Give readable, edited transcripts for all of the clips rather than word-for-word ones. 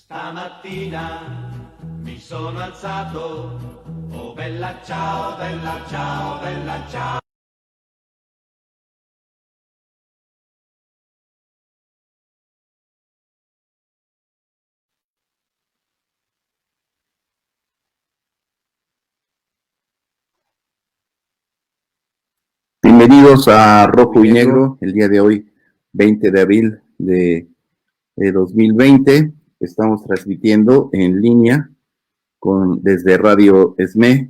Stamattina mi sono alzato, oh bella ciao, bella ciao, bella ciao. Bienvenidos a Rojo y Negro, el día de hoy, 20 de abril de 2020. Estamos transmitiendo en línea desde Radio ESME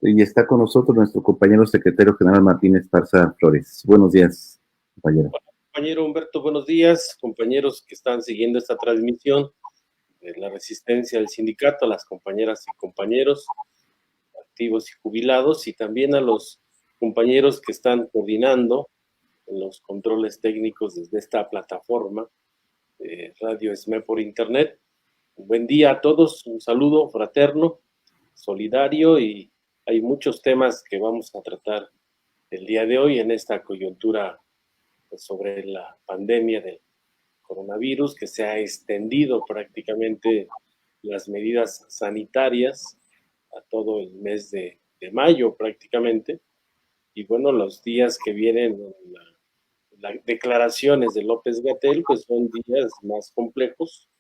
y está con nosotros nuestro compañero secretario general Martín Esparza Flores. Buenos días, compañero. Compañero Humberto, buenos días. Compañeros que están siguiendo esta transmisión de la resistencia del sindicato, a las compañeras y compañeros activos y jubilados, y también a los compañeros que están coordinando los controles técnicos desde esta plataforma Radio ESME por internet. Buen día a todos, un saludo fraterno, solidario, y hay muchos temas que vamos a tratar el día de hoy en esta coyuntura sobre la pandemia del coronavirus, que se ha extendido prácticamente las medidas sanitarias a todo el mes de mayo prácticamente. Y bueno, los días que vienen, las declaraciones de López-Gatell, pues son días más complejos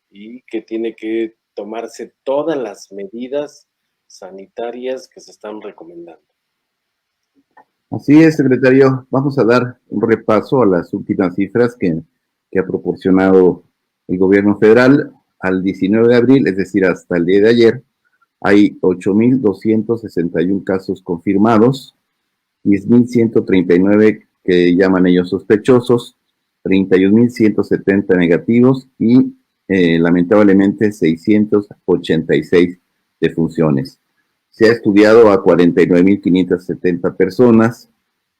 y que tiene que tomarse todas las medidas sanitarias que se están recomendando. Así es, secretario. Vamos a dar un repaso a las últimas cifras que ha proporcionado el gobierno federal. Al 19 de abril, es decir, hasta el día de ayer, hay 8,261 casos confirmados, 10,139 que llaman ellos sospechosos, 31,170 negativos y lamentablemente 686 defunciones. Se ha estudiado a 49,570 personas.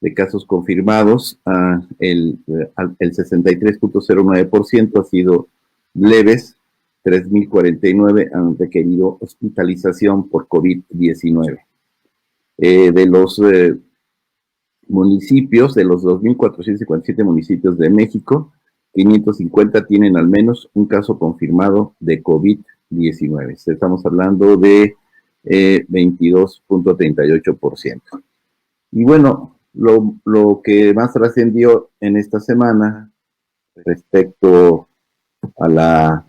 De casos confirmados, el 63,09% ha sido leves, 3,049 han requerido hospitalización por COVID-19. De los municipios, de los 2,457 municipios de México, 550 tienen al menos un caso confirmado de COVID-19. Estamos hablando de 22,38%. Y bueno, lo que más trascendió en esta semana respecto a la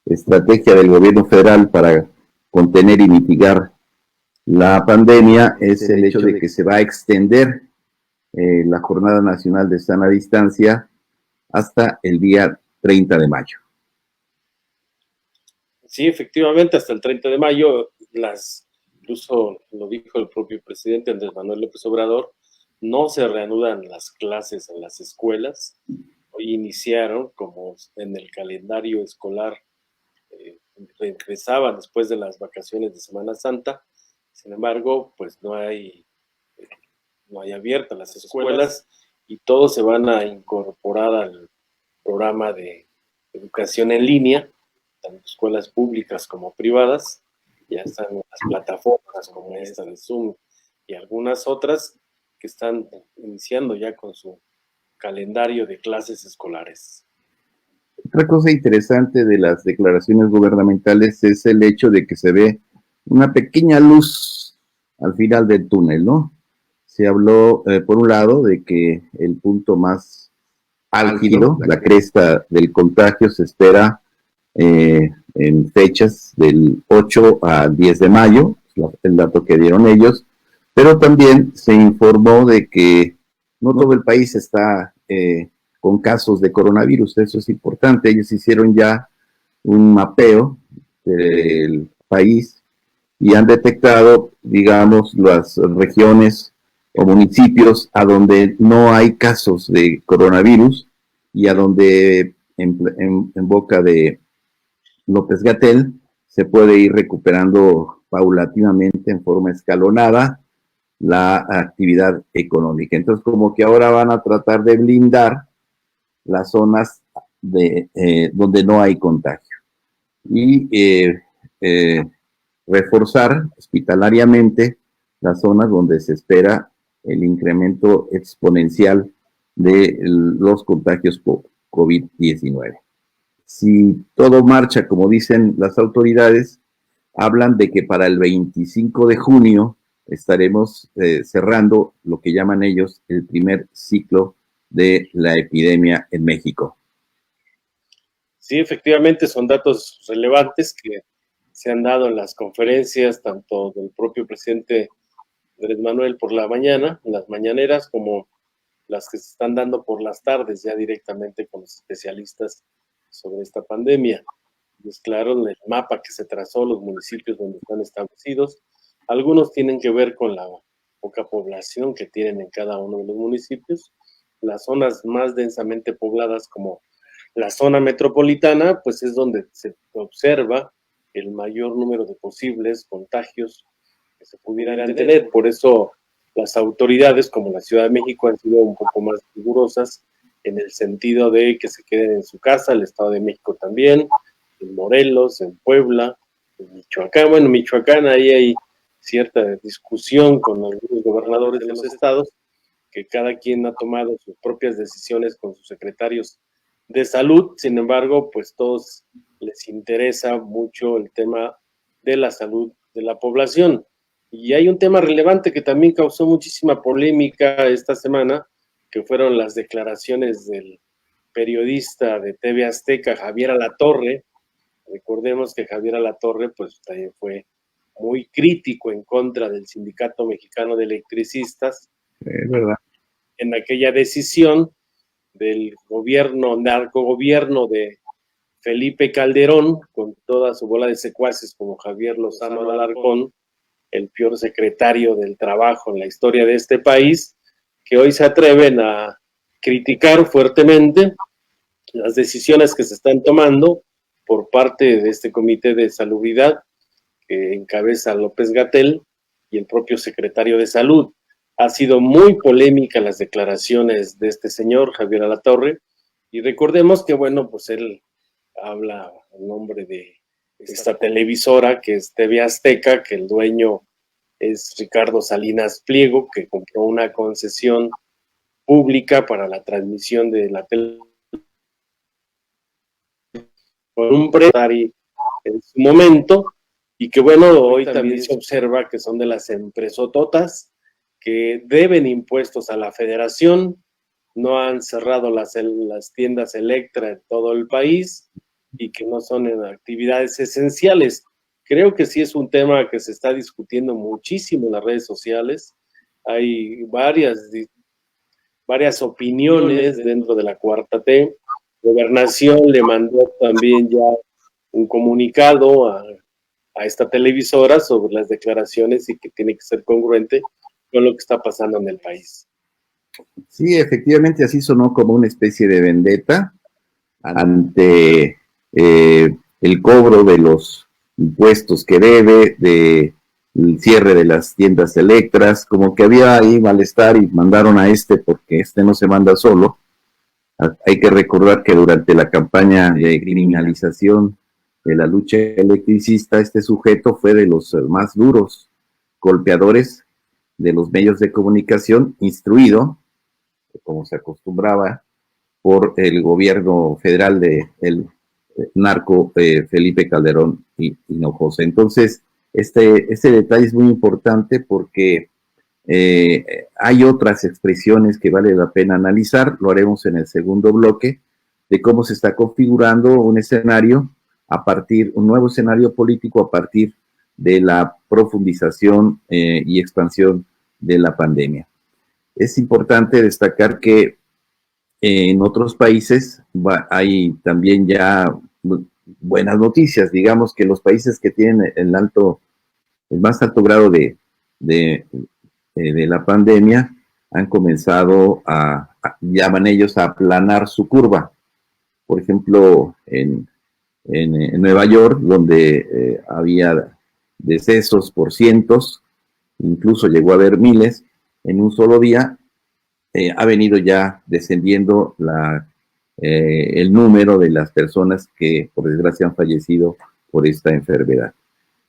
estrategia del gobierno federal para contener y mitigar la pandemia es el hecho de que se va a extender la Jornada Nacional de Sana Distancia hasta el día 30 de mayo. Sí, efectivamente, hasta el 30 de mayo, incluso lo dijo el propio presidente Andrés Manuel López Obrador, no se reanudan las clases en las escuelas. Hoy iniciaron, como en el calendario escolar, regresaban después de las vacaciones de Semana Santa. Sin embargo, pues no hay abiertas las escuelas y todos se van a incorporar al programa de educación en línea, tanto escuelas públicas como privadas. Ya están las plataformas como esta de Zoom y algunas otras que están iniciando ya con su calendario de clases escolares. Otra cosa interesante de las declaraciones gubernamentales es el hecho de que se ve una pequeña luz al final del túnel, ¿no? Se habló, por un lado, de que el punto más álgido, la cresta del contagio, se espera en fechas del 8 al 10 de mayo, el dato que dieron ellos, pero también se informó de que no todo el país está con casos de coronavirus. Eso es importante. Ellos hicieron ya un mapeo del país y han detectado, digamos, las regiones o municipios a donde no hay casos de coronavirus y a donde en boca de López-Gatell se puede ir recuperando paulatinamente en forma escalonada la actividad económica. Entonces, como que ahora van a tratar de blindar las zonas donde no hay contagio y reforzar hospitalariamente las zonas donde se espera el incremento exponencial de los contagios por COVID-19. Si todo marcha como dicen las autoridades, hablan de que para el 25 de junio estaremos cerrando lo que llaman ellos el primer ciclo de la epidemia en México. Sí, efectivamente son datos relevantes que se han dado en las conferencias, tanto del propio presidente Andrés Manuel por la mañana, en las mañaneras, como las que se están dando por las tardes, ya directamente con los especialistas sobre esta pandemia. Y es claro el mapa que se trazó, los municipios donde están establecidos. Algunos tienen que ver con la poca población que tienen en cada uno de los municipios. Las zonas más densamente pobladas, como la zona metropolitana, pues es donde se observa el mayor número de posibles contagios que se pudieran tener. Por eso las autoridades, como la Ciudad de México, han sido un poco más rigurosas en el sentido de que se queden en su casa, el Estado de México también, en Morelos, en Puebla, en Michoacán. Bueno, en Michoacán ahí hay cierta discusión con algunos gobernadores de los estados, que cada quien ha tomado sus propias decisiones con sus secretarios de salud. Sin embargo, pues todos les interesa mucho el tema de la salud de la población. Y hay un tema relevante que también causó muchísima polémica esta semana, que fueron las declaraciones del periodista de TV Azteca, Javier Alatorre. Recordemos que Javier Alatorre pues también fue muy crítico en contra del Sindicato Mexicano de Electricistas. Es verdad. En aquella decisión del gobierno, narcogobierno de Felipe Calderón, con toda su bola de secuaces como Javier Lozano Alarcón, el peor secretario del trabajo en la historia de este país, que hoy se atreven a criticar fuertemente las decisiones que se están tomando por parte de este Comité de Salubridad que encabeza López-Gatell y el propio secretario de Salud. Ha sido muy polémica las declaraciones de este señor, Javier Alatorre, y recordemos que, bueno, pues él habla en nombre de esta televisora que es TV Azteca, que el dueño es Ricardo Salinas Pliego, que compró una concesión pública para la transmisión de la tele con un precio en su momento, y que bueno, hoy también se observa que son de las empresototas que deben impuestos a la federación, no han cerrado las tiendas Electra en todo el país y que no son en actividades esenciales. Creo que sí es un tema que se está discutiendo muchísimo en las redes sociales. Hay varias opiniones dentro de la Cuarta T. Gobernación le mandó también ya un comunicado a esta televisora sobre las declaraciones y que tiene que ser congruente con lo que está pasando en el país. Sí, efectivamente así sonó como una especie de vendetta ante el cobro de los impuestos que debe, de el cierre de las tiendas Electras, como que había ahí malestar y mandaron a porque no se manda solo. Hay que recordar que durante la campaña de criminalización de la lucha electricista, este sujeto fue de los más duros golpeadores de los medios de comunicación, instruido, como se acostumbraba, por el gobierno federal del narco Felipe Calderón Hinojosa. Entonces, este detalle es muy importante porque hay otras expresiones que vale la pena analizar, lo haremos en el segundo bloque, de cómo se está configurando un escenario un nuevo escenario político a partir de la profundización y expansión de la pandemia. Es importante destacar que en otros países hay también ya buenas noticias. Digamos que los países que tienen el más alto grado de la pandemia han comenzado llaman ellos, a aplanar su curva. Por ejemplo, en Nueva York, donde había decesos por cientos, incluso llegó a haber miles en un solo día, ha venido ya descendiendo el número de las personas que por desgracia han fallecido por esta enfermedad.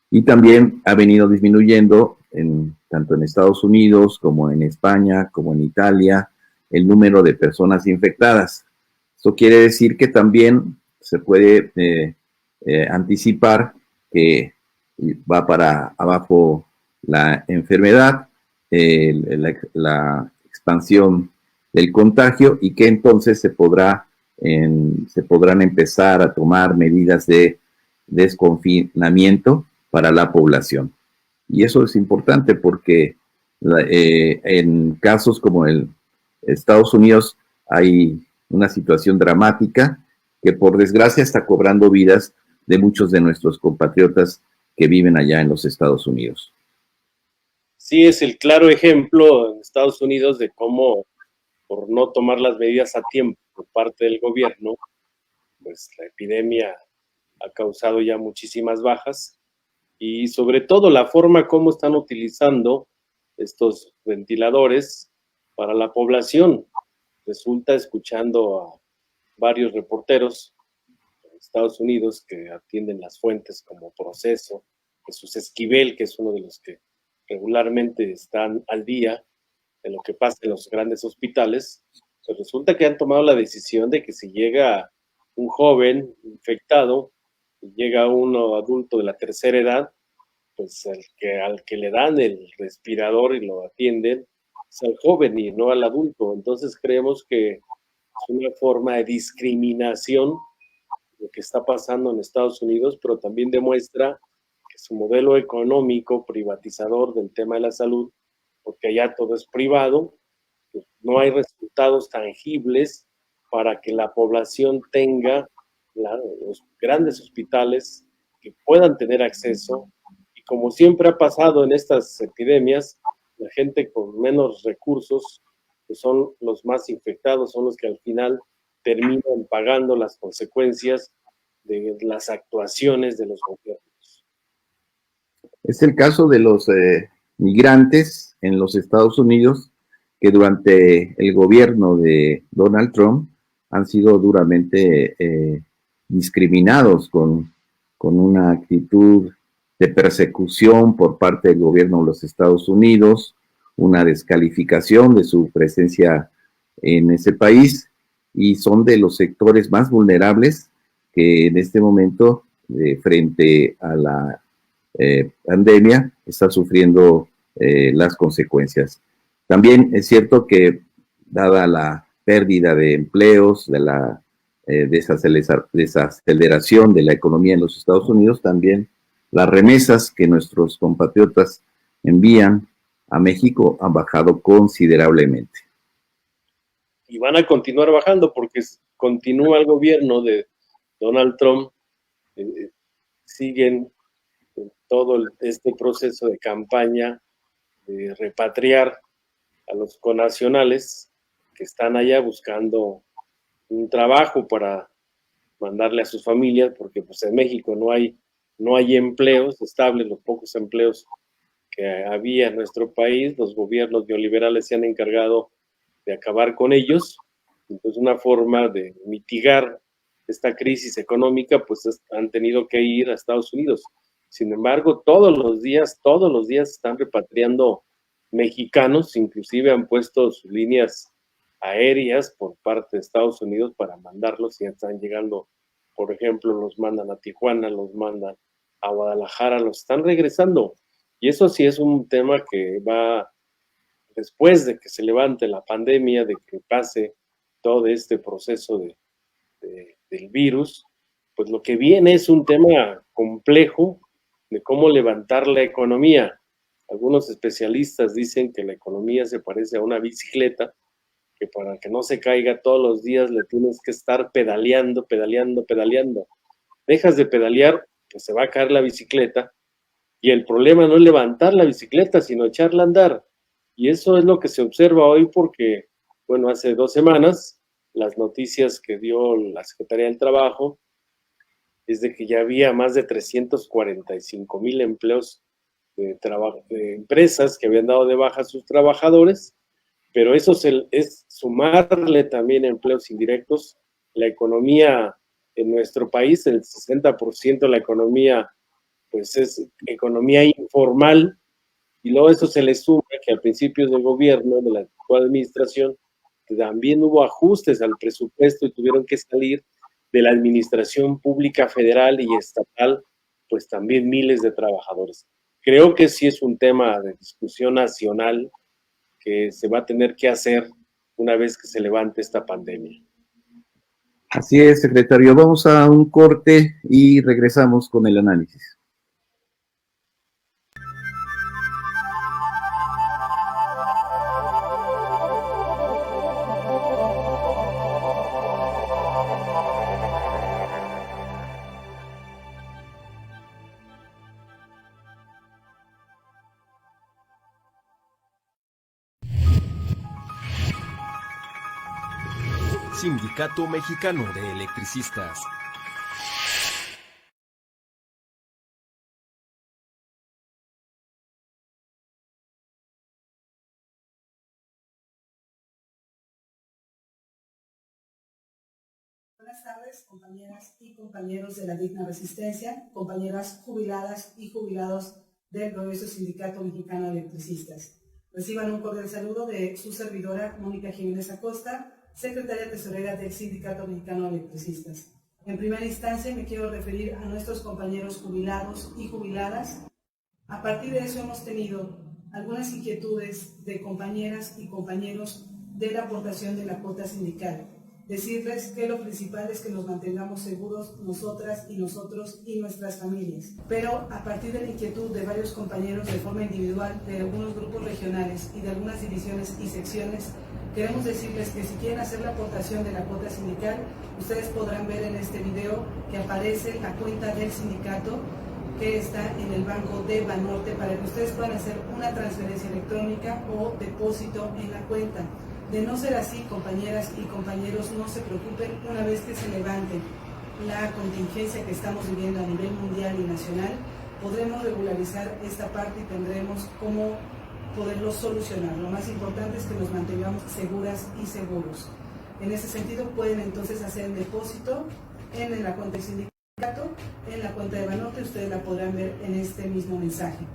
Y también ha venido disminuyendo tanto en Estados Unidos como en España, como en Italia, el número de personas infectadas. Esto quiere decir que también se puede anticipar que va para abajo la enfermedad, la expansión del contagio, y que entonces se podrán empezar a tomar medidas de desconfinamiento para la población. Y eso es importante porque en casos como el Estados Unidos hay una situación dramática que por desgracia está cobrando vidas de muchos de nuestros compatriotas que viven allá en los Estados Unidos. Sí, es el claro ejemplo en Estados Unidos de cómo, por no tomar las medidas a tiempo por parte del gobierno, pues la epidemia ha causado ya muchísimas bajas, y sobre todo la forma como están utilizando estos ventiladores para la población. Resulta, escuchando a varios reporteros de Estados Unidos que atienden las fuentes como Proceso, Jesús Esquivel, que es uno de los que regularmente están al día de lo que pasa en los grandes hospitales, pues resulta que han tomado la decisión de que si llega un joven infectado y llega uno adulto de la tercera edad, pues al que le dan el respirador y lo atienden es al joven y no al adulto. Entonces creemos que es una forma de discriminación lo que está pasando en Estados Unidos, pero también demuestra que su modelo económico privatizador del tema de la salud, porque allá todo es privado, pues no hay resultados tangibles para que la población tenga los grandes hospitales que puedan tener acceso. Y como siempre ha pasado en estas epidemias, la gente con menos recursos, que son los más infectados, son los que al final terminan pagando las consecuencias de las actuaciones de los gobiernos. Es el caso de los migrantes en los Estados Unidos, que durante el gobierno de Donald Trump han sido duramente discriminados con una actitud de persecución por parte del gobierno de los Estados Unidos, una descalificación de su presencia en ese país, y son de los sectores más vulnerables que en este momento, frente a la pandemia, está sufriendo las consecuencias. También es cierto que, dada la pérdida de empleos, de la desaceleración de la economía en los Estados Unidos, también las remesas que nuestros compatriotas envían a México han bajado considerablemente. Y van a continuar bajando porque continúa el gobierno de Donald Trump, siguen todo este proceso de campaña de repatriar a los connacionales que están allá buscando un trabajo para mandarle a sus familias, porque pues en México no hay empleos estables. Los pocos empleos que había en nuestro país, los gobiernos neoliberales se han encargado de acabar con ellos. Entonces, una forma de mitigar esta crisis económica, pues han tenido que ir a Estados Unidos. Sin embargo, todos los días están repatriando mexicanos, inclusive han puesto sus líneas aéreas por parte de Estados Unidos para mandarlos, y ya están llegando, por ejemplo, los mandan a Tijuana, los mandan a Guadalajara, los están regresando. Y eso sí es un tema que va después de que se levante la pandemia, de que pase todo este proceso del virus, pues lo que viene es un tema complejo de cómo levantar la economía. Algunos especialistas dicen que la economía se parece a una bicicleta, que para que no se caiga todos los días le tienes que estar pedaleando. Dejas de pedalear, pues se va a caer la bicicleta, y el problema no es levantar la bicicleta, sino echarla a andar. Y eso es lo que se observa hoy porque, bueno, hace 2 semanas, las noticias que dio la Secretaría del Trabajo es de que ya había más de 345,000 empleos de empresas que habían dado de baja a sus trabajadores, pero eso es sumarle también empleos indirectos. La economía en nuestro país, el 60% de la economía, pues es economía informal, y luego eso se le suma que al principio del gobierno, de la actual administración, también hubo ajustes al presupuesto y tuvieron que salir de la administración pública federal y estatal, pues también miles de trabajadores. Creo que sí es un tema de discusión nacional que se va a tener que hacer una vez que se levante esta pandemia. Así es, secretario. Vamos a un corte y regresamos con el análisis. Sindicato Mexicano de Electricistas. Buenas tardes, compañeras y compañeros de la Digna Resistencia, compañeras jubiladas y jubilados del glorioso Sindicato Mexicano de Electricistas. Reciban un cordial saludo de su servidora, Mónica Jiménez Acosta, secretaria tesorera del Sindicato Mexicano de Electricistas. En primera instancia me quiero referir a nuestros compañeros jubilados y jubiladas. A partir de eso hemos tenido algunas inquietudes de compañeras y compañeros de la aportación de la cuota sindical. Decirles que lo principal es que nos mantengamos seguros nosotras y nosotros y nuestras familias. Pero a partir de la inquietud de varios compañeros de forma individual, de algunos grupos regionales y de algunas divisiones y secciones, queremos decirles que si quieren hacer la aportación de la cuota sindical, ustedes podrán ver en este video que aparece la cuenta del sindicato que está en el banco de Banorte para que ustedes puedan hacer una transferencia electrónica o depósito en la cuenta. De no ser así, compañeras y compañeros, no se preocupen, una vez que se levante la contingencia que estamos viviendo a nivel mundial y nacional, podremos regularizar esta parte y tendremos cómo poderlo solucionar. Lo más importante es que nos mantengamos seguras y seguros. En ese sentido, pueden entonces hacer el depósito en la cuenta del sindicato, en la cuenta de Banorte, ustedes la podrán ver en este mismo mensaje.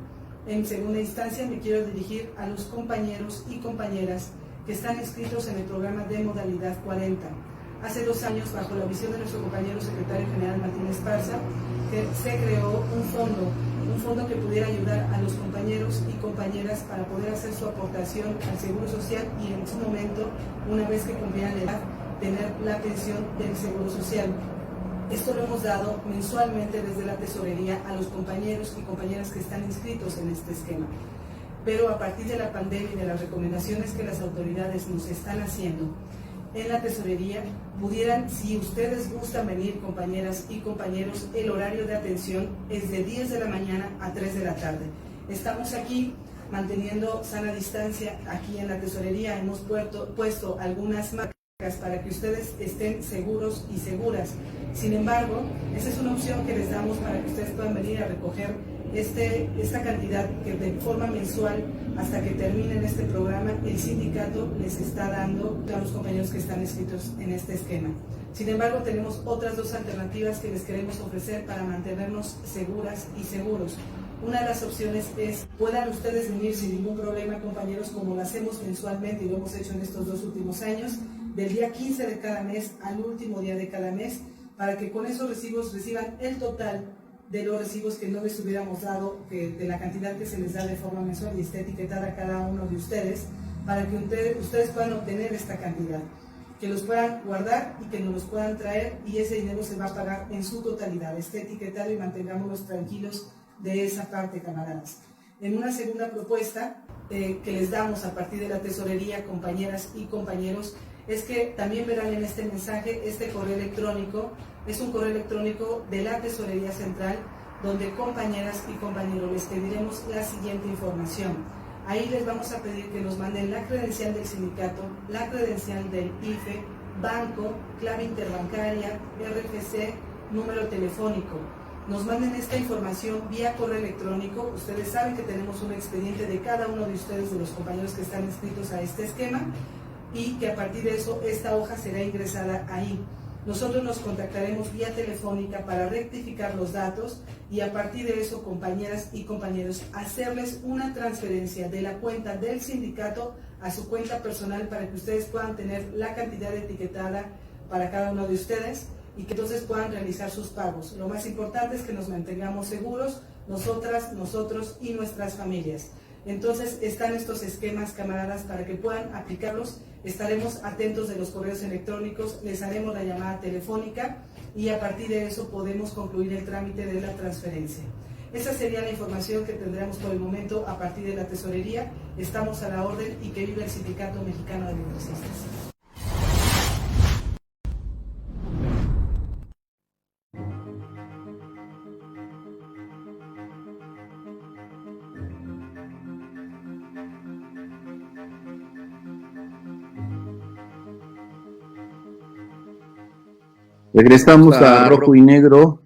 En segunda instancia, me quiero dirigir a los compañeros y compañeras que están inscritos en el programa de modalidad 40. Hace 2 años, bajo la visión de nuestro compañero secretario general Martín Esparza, que se creó un fondo que pudiera ayudar a los compañeros y compañeras para poder hacer su aportación al Seguro Social y en su momento, una vez que cumplieran la edad, tener la pensión del Seguro Social. Esto lo hemos dado mensualmente desde la tesorería a los compañeros y compañeras que están inscritos en este esquema. Pero a partir de la pandemia y de las recomendaciones que las autoridades nos están haciendo, en la tesorería pudieran, si ustedes gustan venir, compañeras y compañeros, el horario de atención es de 10 de la mañana a 3 de la tarde. Estamos aquí manteniendo sana distancia, aquí en la tesorería hemos puesto algunas marcas para que ustedes estén seguros y seguras. Sin embargo, esa es una opción que les damos para que ustedes puedan venir a recoger esta cantidad que de forma mensual, hasta que terminen este programa, el sindicato les está dando a los compañeros que están inscritos en este esquema. Sin embargo, tenemos otras 2 alternativas que les queremos ofrecer para mantenernos seguras y seguros. Una de las opciones es, puedan ustedes venir sin ningún problema, compañeros, como lo hacemos mensualmente y lo hemos hecho en estos 2 últimos años, del día 15 de cada mes al último día de cada mes, para que con esos recibos reciban el total de los recibos que no les hubiéramos dado, de la cantidad que se les da de forma mensual y está etiquetada a cada uno de ustedes, para que ustedes puedan obtener esta cantidad, que los puedan guardar y que nos los puedan traer, y ese dinero se va a pagar en su totalidad, esté etiquetado y mantengámonos tranquilos de esa parte, camaradas. En una segunda propuesta que les damos a partir de la tesorería, compañeras y compañeros, es que también verán en este mensaje este correo electrónico. Es un correo electrónico de la Tesorería Central, donde, compañeras y compañeros, les pediremos la siguiente información. Ahí les vamos a pedir que nos manden la credencial del sindicato, la credencial del IFE, banco, clave interbancaria, RFC, número telefónico. Nos manden esta información vía correo electrónico. Ustedes saben que tenemos un expediente de cada uno de ustedes, de los compañeros que están inscritos a este esquema, y que a partir de eso esta hoja será ingresada ahí. Nosotros nos contactaremos vía telefónica para rectificar los datos y a partir de eso, compañeras y compañeros, hacerles una transferencia de la cuenta del sindicato a su cuenta personal para que ustedes puedan tener la cantidad etiquetada para cada uno de ustedes. y que entonces puedan realizar sus pagos. Lo más importante es que nos mantengamos seguros, nosotras, nosotros y nuestras familias. Entonces están estos esquemas, camaradas, para que puedan aplicarlos. Estaremos atentos de los correos electrónicos, les haremos la llamada telefónica y a partir de eso podemos concluir el trámite de la transferencia. Esa sería la información que tendremos por el momento a partir de la tesorería. Estamos a la orden y que viva el Sindicato Mexicano de Electricistas. Regresamos a Rojo y Negro,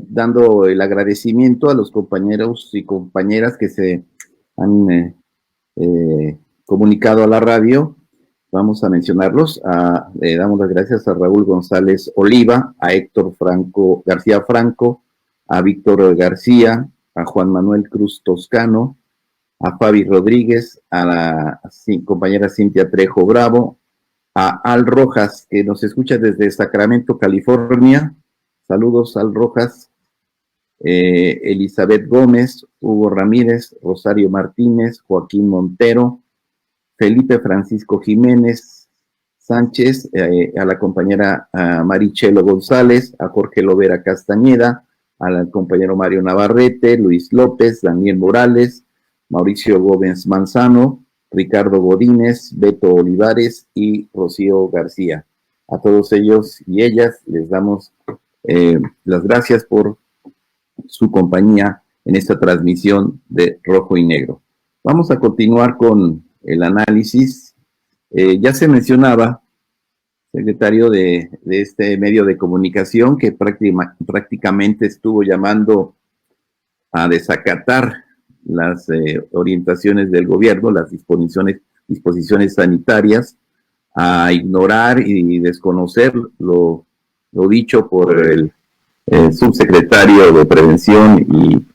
dando el agradecimiento a los compañeros y compañeras que se han comunicado a la radio. Vamos a mencionarlos. Le damos las gracias a Raúl González Oliva, a Héctor García Franco, a Víctor García, a Juan Manuel Cruz Toscano, a Fabi Rodríguez, a la compañera Cintia Trejo Bravo, a Al Rojas, que nos escucha desde Sacramento, California. Saludos, Al Rojas. Elizabeth Gómez, Hugo Ramírez, Rosario Martínez, Joaquín Montero, Felipe Francisco Jiménez Sánchez, a la compañera Marichelo González, a Jorge Lovera Castañeda, al compañero Mario Navarrete, Luis López, Daniel Morales, Mauricio Gómez Manzano, Ricardo Godínez, Beto Olivares y Rocío García. A todos ellos y ellas les damos las gracias por su compañía en esta transmisión de Rojo y Negro. Vamos a continuar con el análisis. Ya se mencionaba, secretario de este medio de comunicación, que prácticamente estuvo llamando a desacatar las orientaciones del gobierno, las disposiciones sanitarias, a ignorar y desconocer lo dicho por el subsecretario de Prevención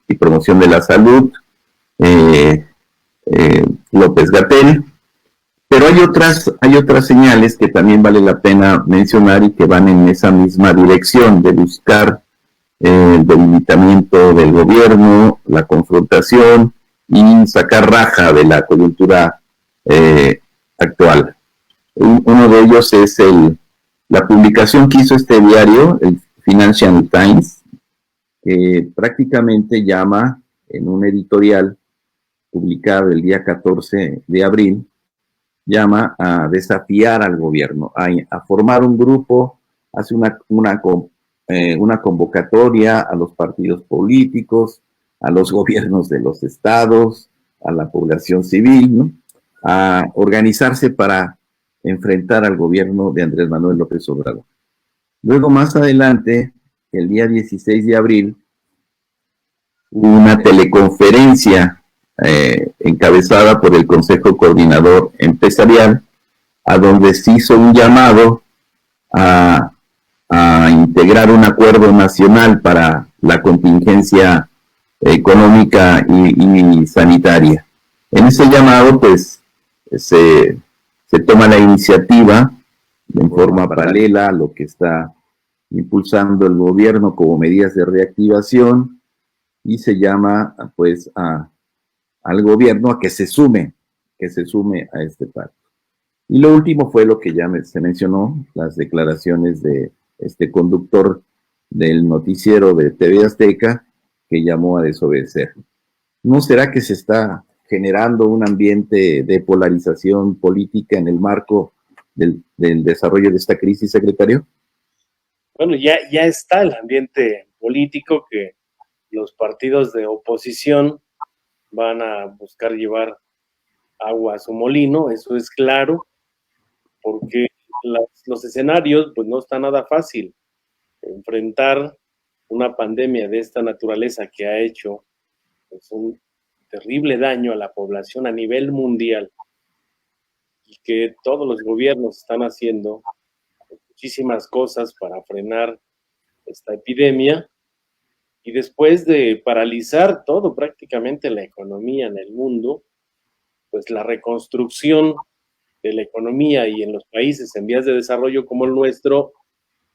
y Promoción de la Salud, López-Gatell. Pero hay otras señales que también vale la pena mencionar y que van en esa misma dirección de buscar el debilitamiento del gobierno, la confrontación y sacar raja de la coyuntura actual. Uno de ellos es la publicación que hizo este diario, el Financial Times, que prácticamente llama en un editorial publicado el día 14 de abril, llama a desafiar al gobierno, a formar un grupo, hace una convocatoria a los partidos políticos, a los gobiernos de los estados, a la población civil, ¿no?, a organizarse para enfrentar al gobierno de Andrés Manuel López Obrador. Luego, más adelante, el día 16 de abril, hubo una teleconferencia encabezada por el Consejo Coordinador Empresarial, a donde se hizo un llamado a integrar un acuerdo nacional para la contingencia económica y sanitaria. En ese llamado, pues, se toma la iniciativa en forma paralela a lo que está impulsando el gobierno como medidas de reactivación, y se llama, pues, al gobierno a que se sume a este pacto. Y lo último fue lo que ya se mencionó, las declaraciones de este conductor del noticiero de TV Azteca, que llamó a desobedecer. ¿No será que se está generando un ambiente de polarización política en el marco del desarrollo de esta crisis, secretario? Bueno, ya está el ambiente político, que los partidos de oposición van a buscar llevar agua a su molino, eso es claro, porque los escenarios pues no está nada fácil. Enfrentar una pandemia de esta naturaleza que ha hecho pues, un terrible daño a la población a nivel mundial, y que todos los gobiernos están haciendo muchísimas cosas para frenar esta epidemia, y después de paralizar todo, prácticamente la economía en el mundo, pues la reconstrucción de la economía y en los países en vías de desarrollo como el nuestro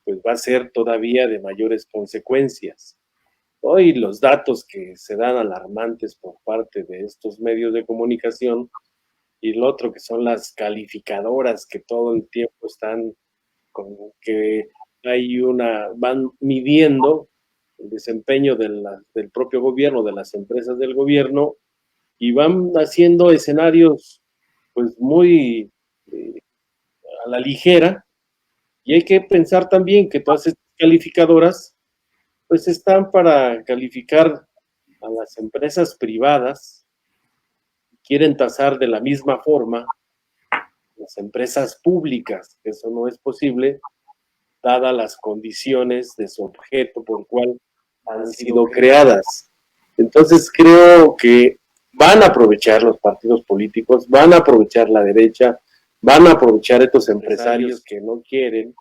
pues va a ser todavía de mayores consecuencias. Hoy los datos que se dan alarmantes por parte de estos medios de comunicación y lo otro que son las calificadoras que todo el tiempo están con que van midiendo el desempeño del propio gobierno, de las empresas del gobierno, y van haciendo escenarios pues muy a la ligera, y hay que pensar también que todas estas calificadoras pues están para calificar a las empresas privadas, quieren tasar de la misma forma las empresas públicas. Eso no es posible, dadas las condiciones de su objeto por el cual han sido creadas. Entonces creo que van a aprovechar los partidos políticos, van a aprovechar la derecha, van a aprovechar estos empresarios que no quieren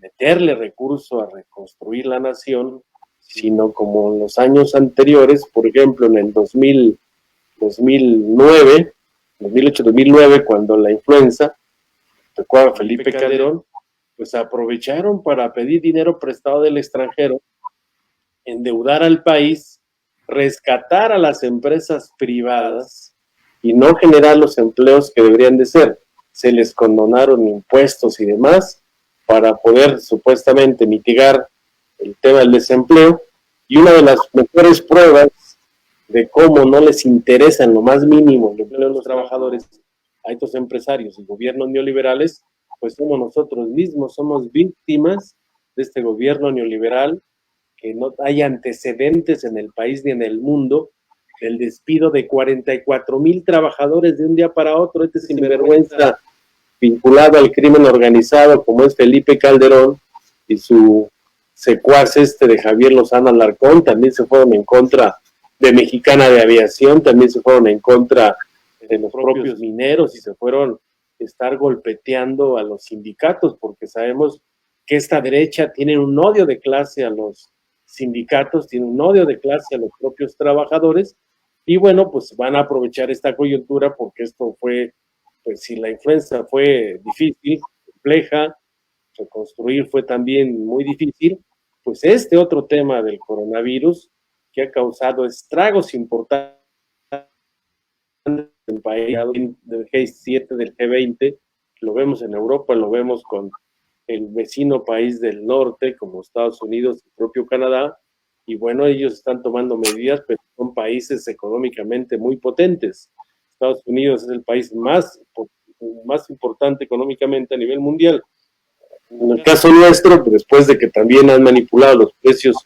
meterle recurso a reconstruir la nación, sino como en los años anteriores, por ejemplo en el 2008-2009, cuando la influenza tocó a Felipe Calderón, pues aprovecharon para pedir dinero prestado del extranjero, endeudar al país, rescatar a las empresas privadas y no generar los empleos que deberían de ser. Se les condonaron impuestos y demás para poder supuestamente mitigar el tema del desempleo, y una de las mejores pruebas de cómo no les interesa en lo más mínimo el empleo de los trabajadores a estos empresarios y gobiernos neoliberales, pues somos nosotros mismos, somos víctimas de este gobierno neoliberal, que no hay antecedentes en el país ni en el mundo del despido de 44,000 trabajadores de un día para otro. Este sinvergüenza vinculado al crimen organizado como es Felipe Calderón y su secuaz de Javier Lozano Alarcón, también se fueron en contra de Mexicana de Aviación, también se fueron en contra de los propios mineros y se fueron a estar golpeteando a los sindicatos, porque sabemos que esta derecha tiene un odio de clase a los sindicatos, tiene un odio de clase a los propios trabajadores, y bueno, pues van a aprovechar esta coyuntura porque esto fue, pues si la influenza fue difícil, compleja, reconstruir fue también muy difícil, pues este otro tema del coronavirus que ha causado estragos importantes en el país del G7, del G20, lo vemos en Europa, lo vemos con el vecino país del norte, como Estados Unidos y el propio Canadá, y bueno, ellos están tomando medidas, pero son países económicamente muy potentes. Estados Unidos es el país más importante económicamente a nivel mundial. En el caso nuestro, después de que también han manipulado los precios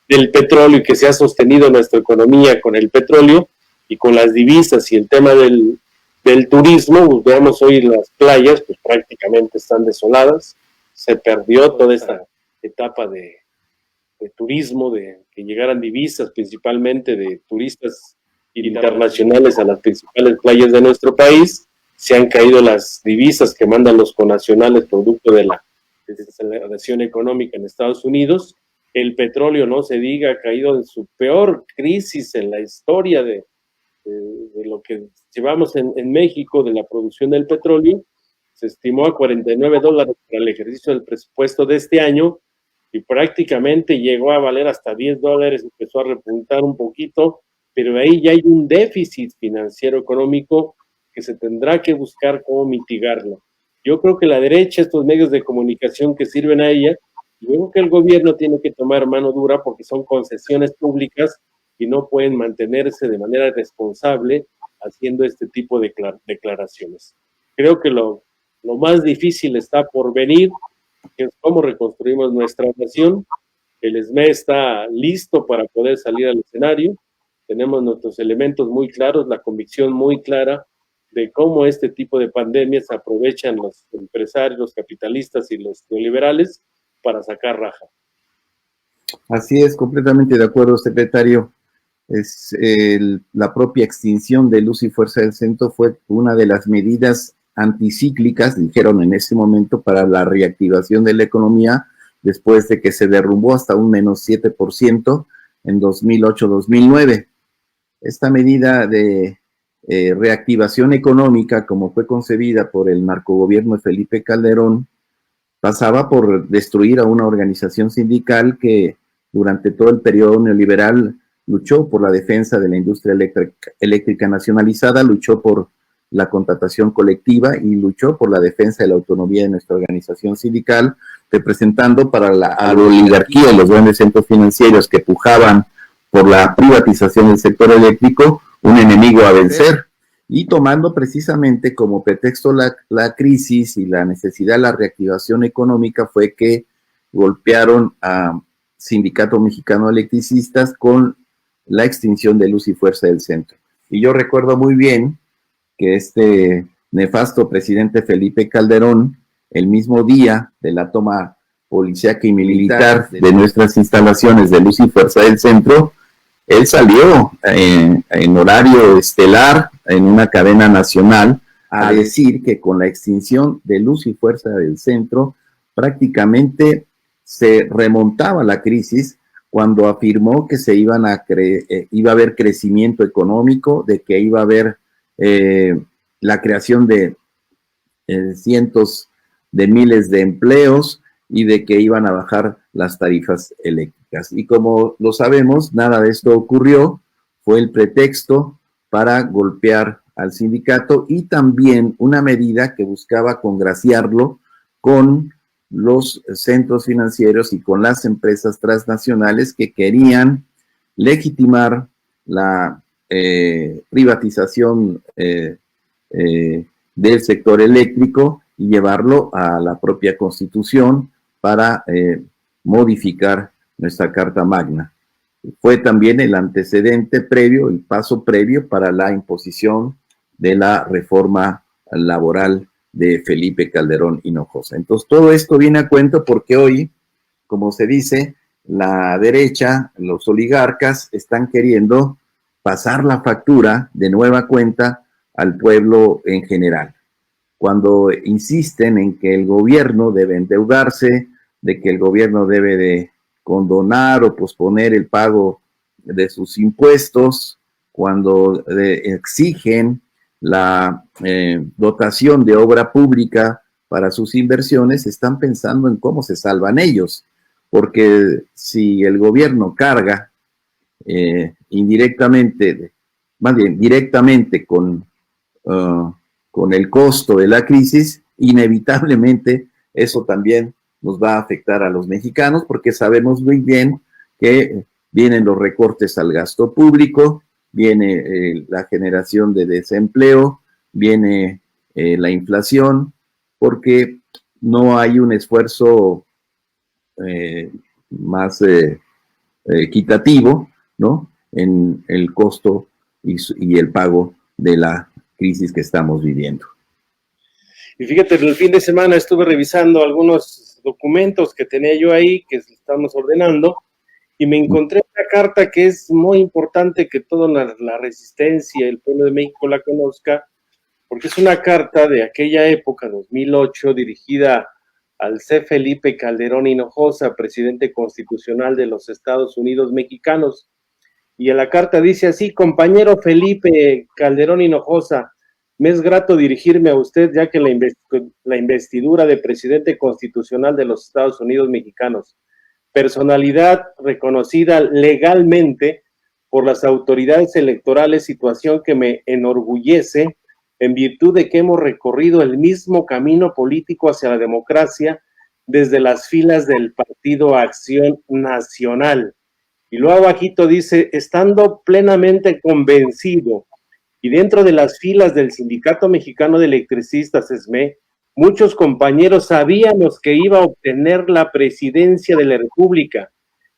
del petróleo y que se ha sostenido nuestra economía con el petróleo y con las divisas y el tema del turismo, pues veamos hoy las playas, pues prácticamente están desoladas, se perdió toda esta etapa de turismo, de que llegaran divisas principalmente de turistas internacionales a las principales playas de nuestro país, se han caído las divisas que mandan los connacionales producto de la desaceleración económica en Estados Unidos. El petróleo, no se diga, ha caído en su peor crisis en la historia de lo que llevamos en México, de la producción del petróleo. Se estimó a $49 para el ejercicio del presupuesto de este año y prácticamente llegó a valer hasta $10, empezó a repuntar un poquito, pero ahí ya hay un déficit financiero económico que se tendrá que buscar cómo mitigarlo. Yo creo que la derecha, estos medios de comunicación que sirven a ella, yo creo que el gobierno tiene que tomar mano dura porque son concesiones públicas y no pueden mantenerse de manera responsable haciendo este tipo de declaraciones. Creo que lo más difícil está por venir, que es cómo reconstruimos nuestra nación. El SME está listo para poder salir al escenario. Tenemos nuestros elementos muy claros, la convicción muy clara de cómo este tipo de pandemias aprovechan los empresarios, los capitalistas y los neoliberales para sacar raja. Así es, completamente de acuerdo, secretario. La propia extinción de Luz y Fuerza del Centro fue una de las medidas anticíclicas, dijeron en ese momento, para la reactivación de la economía después de que se derrumbó hasta un menos 7% en 2008-2009. Esta medida de reactivación económica, como fue concebida por el narcogobierno de Felipe Calderón, pasaba por destruir a una organización sindical que durante todo el periodo neoliberal luchó por la defensa de la industria eléctrica nacionalizada, luchó por la contratación colectiva y luchó por la defensa de la autonomía de nuestra organización sindical, representando para la oligarquía y los grandes centros financieros que pujaban por la privatización del sector eléctrico, un enemigo a vencer, y tomando precisamente como pretexto la crisis y la necesidad de la reactivación económica fue que golpearon a Sindicato Mexicano de Electricistas con la extinción de Luz y Fuerza del Centro. Y yo recuerdo muy bien que este nefasto presidente Felipe Calderón, el mismo día de la toma policíaca y militar de nuestras instalaciones de Luz y Fuerza del Centro, él salió en horario estelar en una cadena nacional a decir que con la extinción de Luz y Fuerza del Centro prácticamente se remontaba la crisis, cuando afirmó que se iba a haber crecimiento económico, de que iba a haber la creación de cientos de miles de empleos y de que iban a bajar las tarifas eléctricas. Y como lo sabemos, nada de esto ocurrió, fue el pretexto para golpear al sindicato y también una medida que buscaba congraciarlo con los centros financieros y con las empresas transnacionales que querían legitimar la privatización del sector eléctrico y llevarlo a la propia Constitución para modificar nuestra Carta Magna. Fue también el antecedente previo, el paso previo para la imposición de la reforma laboral de Felipe Calderón Hinojosa. Entonces, todo esto viene a cuento porque hoy, como se dice, la derecha, los oligarcas, están queriendo pasar la factura de nueva cuenta al pueblo en general. Cuando insisten en que el gobierno debe endeudarse, de que el gobierno debe de condonar o posponer el pago de sus impuestos, cuando exigen la dotación de obra pública para sus inversiones, están pensando en cómo se salvan ellos, porque si el gobierno carga indirectamente, más bien directamente con el costo de la crisis, inevitablemente eso también nos va a afectar a los mexicanos, porque sabemos muy bien que vienen los recortes al gasto público, viene la generación de desempleo, viene la inflación, porque no hay un esfuerzo más equitativo, ¿no?, en el costo y el pago de la crisis que estamos viviendo. Y fíjate, el fin de semana estuve revisando algunos documentos que tenía yo ahí, que estamos ordenando, y me encontré una carta que es muy importante que toda la resistencia, el pueblo de México la conozca, porque es una carta de aquella época, 2008, dirigida al C. Felipe Calderón Hinojosa, presidente constitucional de los Estados Unidos mexicanos. Y en la carta dice así: compañero Felipe Calderón Hinojosa, me es grato dirigirme a usted, ya que la investidura de presidente constitucional de los Estados Unidos mexicanos, personalidad reconocida legalmente por las autoridades electorales, situación que me enorgullece en virtud de que hemos recorrido el mismo camino político hacia la democracia desde las filas del Partido Acción Nacional. Y luego abajito dice, estando plenamente convencido y dentro de las filas del Sindicato Mexicano de Electricistas, SME, muchos compañeros sabíamos que iba a obtener la presidencia de la República,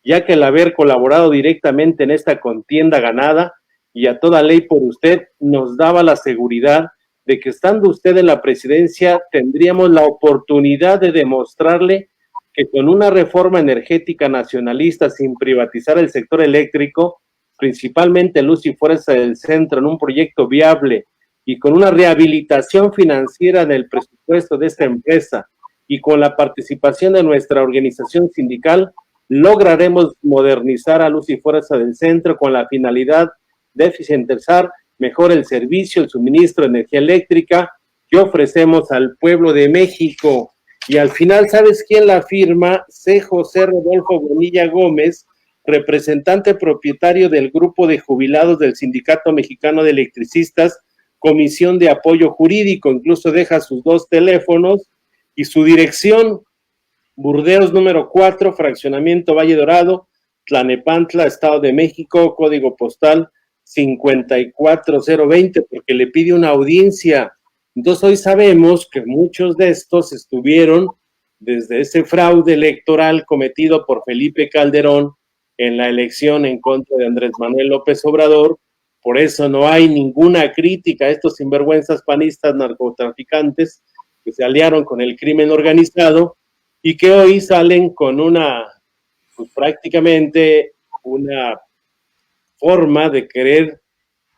ya que el haber colaborado directamente en esta contienda ganada y a toda ley por usted nos daba la seguridad de que estando usted en la presidencia tendríamos la oportunidad de demostrarle que con una reforma energética nacionalista sin privatizar el sector eléctrico, principalmente Luz y Fuerza del Centro, en un proyecto viable y con una rehabilitación financiera en el presupuesto de esta empresa y con la participación de nuestra organización sindical, lograremos modernizar a Luz y Fuerza del Centro con la finalidad de eficientizar mejor el servicio, el suministro de energía eléctrica que ofrecemos al pueblo de México. y al final, ¿sabes quién la firma? C. José Rodolfo Bonilla Gómez, representante propietario del grupo de jubilados del Sindicato Mexicano de Electricistas, Comisión de Apoyo Jurídico, incluso deja sus 2 teléfonos y su dirección: Burdeos número 4, fraccionamiento Valle Dorado, Tlanepantla, Estado de México, código postal 54020, porque le pide una audiencia. Entonces hoy sabemos que muchos de estos estuvieron desde ese fraude electoral cometido por Felipe Calderón en la elección en contra de Andrés Manuel López Obrador. Por eso no hay ninguna crítica a estos sinvergüenzas panistas narcotraficantes que se aliaron con el crimen organizado y que hoy salen con pues prácticamente una forma de querer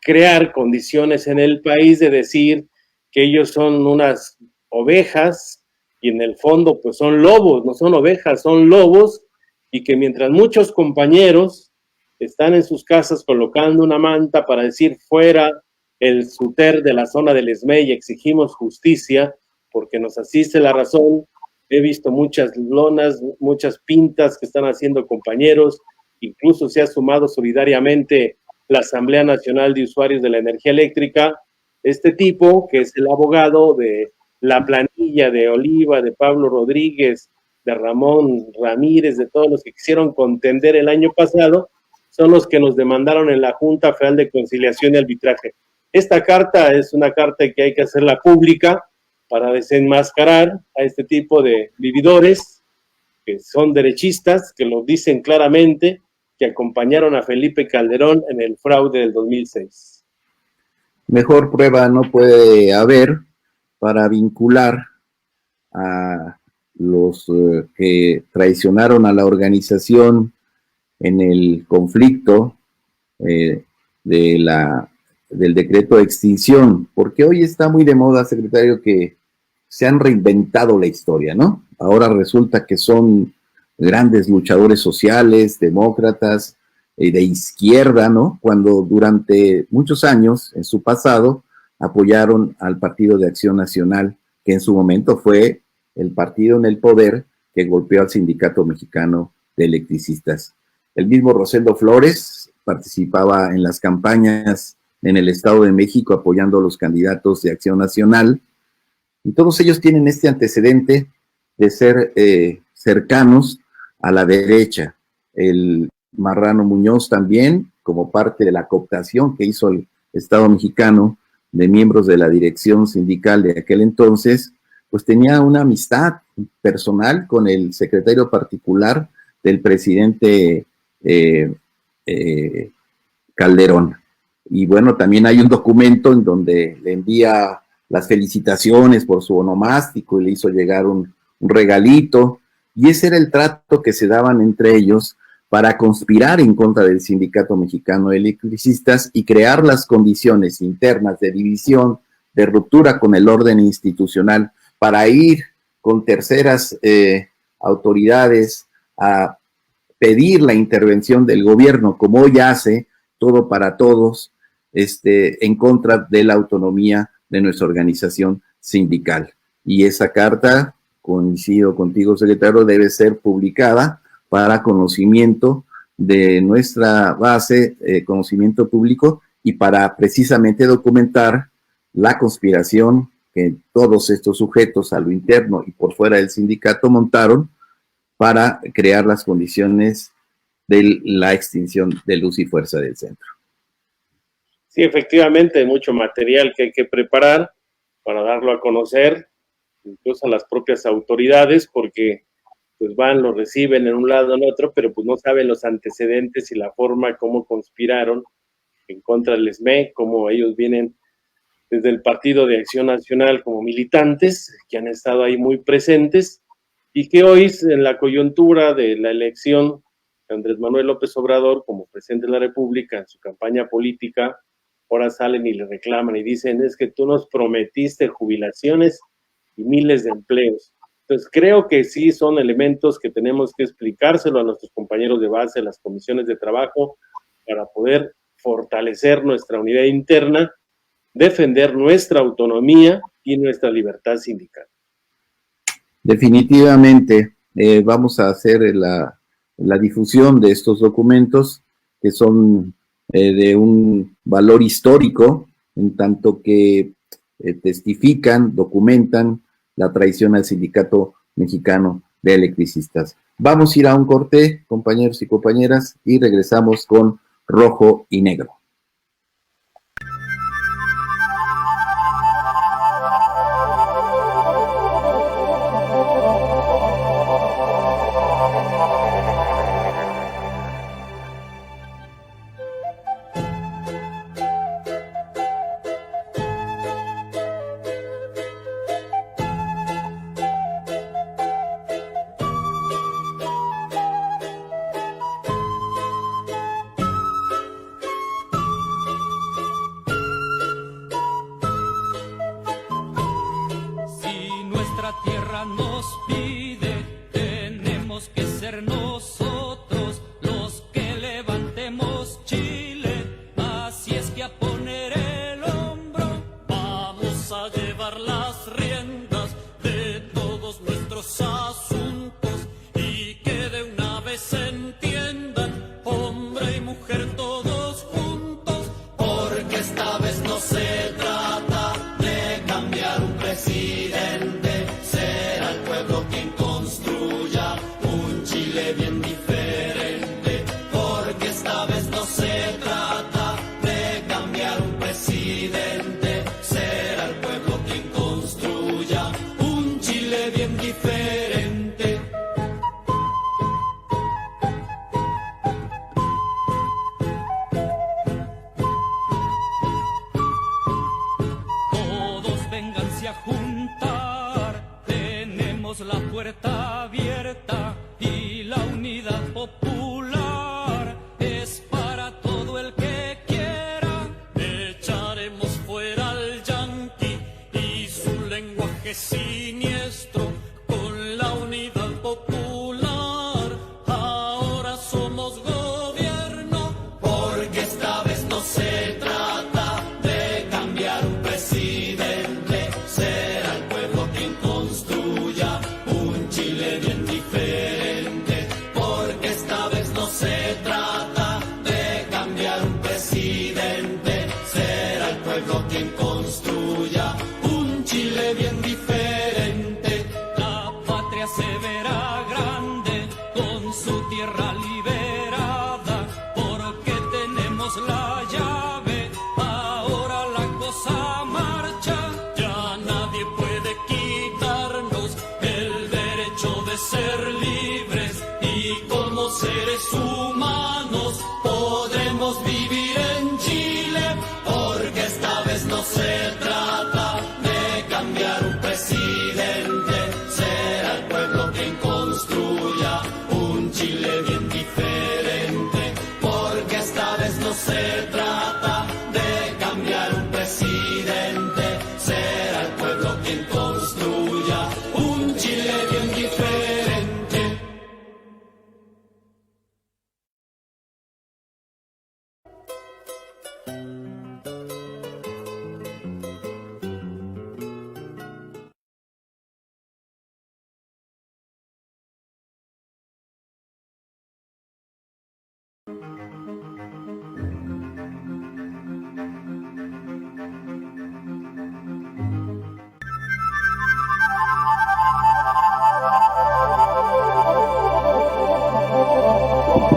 crear condiciones en el país, de decir que ellos son unas ovejas y en el fondo pues son lobos, no son ovejas, son lobos, y que mientras muchos compañeros están en sus casas colocando una manta para decir fuera el SUTER de la zona del ESME y exigimos justicia porque nos asiste la razón, he visto muchas lonas, muchas pintas que están haciendo compañeros, incluso se ha sumado solidariamente la Asamblea Nacional de Usuarios de la Energía Eléctrica, este tipo, que es el abogado de la planilla de Oliva, de Pablo Rodríguez, de Ramón Ramírez, de todos los que quisieron contender el año pasado, son los que nos demandaron en la Junta Federal de Conciliación y Arbitraje. Esta carta es una carta que hay que hacerla pública para desenmascarar a este tipo de vividores que son derechistas, que lo dicen claramente, que acompañaron a Felipe Calderón en el fraude del 2006. Mejor prueba no puede haber para vincular a los que traicionaron a la organización en el conflicto del decreto de extinción, porque hoy está muy de moda, secretario, que se han reinventado la historia, ¿no? Ahora resulta que son grandes luchadores sociales, demócratas, de izquierda, ¿no? Cuando durante muchos años, en su pasado, apoyaron al Partido de Acción Nacional, que en su momento fue el partido en el poder que golpeó al Sindicato Mexicano de Electricistas. El mismo Rosendo Flores participaba en las campañas en el Estado de México apoyando a los candidatos de Acción Nacional, y todos ellos tienen este antecedente de ser cercanos a la derecha. El Marrano Muñoz también, como parte de la cooptación que hizo el Estado mexicano de miembros de la dirección sindical de aquel entonces, pues tenía una amistad personal con el secretario particular del presidente Calderón. Y bueno, también hay un documento en donde le envía las felicitaciones por su onomástico y le hizo llegar un regalito, y ese era el trato que se daban entre ellos para conspirar en contra del Sindicato Mexicano de Electricistas y crear las condiciones internas de división, de ruptura con el orden institucional, para ir con terceras autoridades a pedir la intervención del gobierno, como hoy hace Todo para Todos, en contra de la autonomía de nuestra organización sindical. Y esa carta, coincido contigo, secretario, debe ser publicada para conocimiento de nuestra base, conocimiento público, y para precisamente documentar la conspiración que todos estos sujetos a lo interno y por fuera del sindicato montaron para crear las condiciones de la extinción de Luz y Fuerza del Centro. Sí, efectivamente, hay mucho material que hay que preparar para darlo a conocer, incluso a las propias autoridades, porque pues van, lo reciben en un lado, en otro, pero pues no saben los antecedentes y la forma cómo conspiraron en contra del ESME, cómo ellos vienen desde el Partido de Acción Nacional como militantes, que han estado ahí muy presentes, y que hoy, en la coyuntura de la elección de Andrés Manuel López Obrador como presidente de la República, en su campaña política, ahora salen y le reclaman y dicen, es que tú nos prometiste jubilaciones y miles de empleos. Entonces creo que sí son elementos que tenemos que explicárselo a nuestros compañeros de base, las comisiones de trabajo, para poder fortalecer nuestra unidad interna, defender nuestra autonomía y nuestra libertad sindical. definitivamente vamos a hacer la difusión de estos documentos que son de un valor histórico, en tanto que testifican, documentan la traición al Sindicato Mexicano de Electricistas. Vamos a ir a un corte, compañeros y compañeras, y regresamos con Rojo y Negro.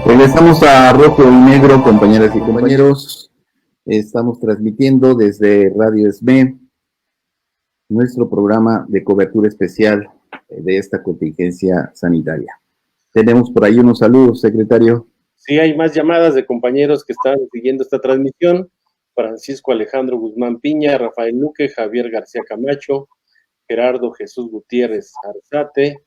Regresamos a Rojo y Negro, compañeras y compañeros. Estamos transmitiendo desde Radio ESME nuestro programa de cobertura especial de esta contingencia sanitaria. Tenemos por ahí unos saludos, secretario. Sí, hay más llamadas de compañeros que están siguiendo esta transmisión. Francisco Alejandro Guzmán Piña, Rafael Luque, Javier García Camacho, Gerardo Jesús Gutiérrez Arzate,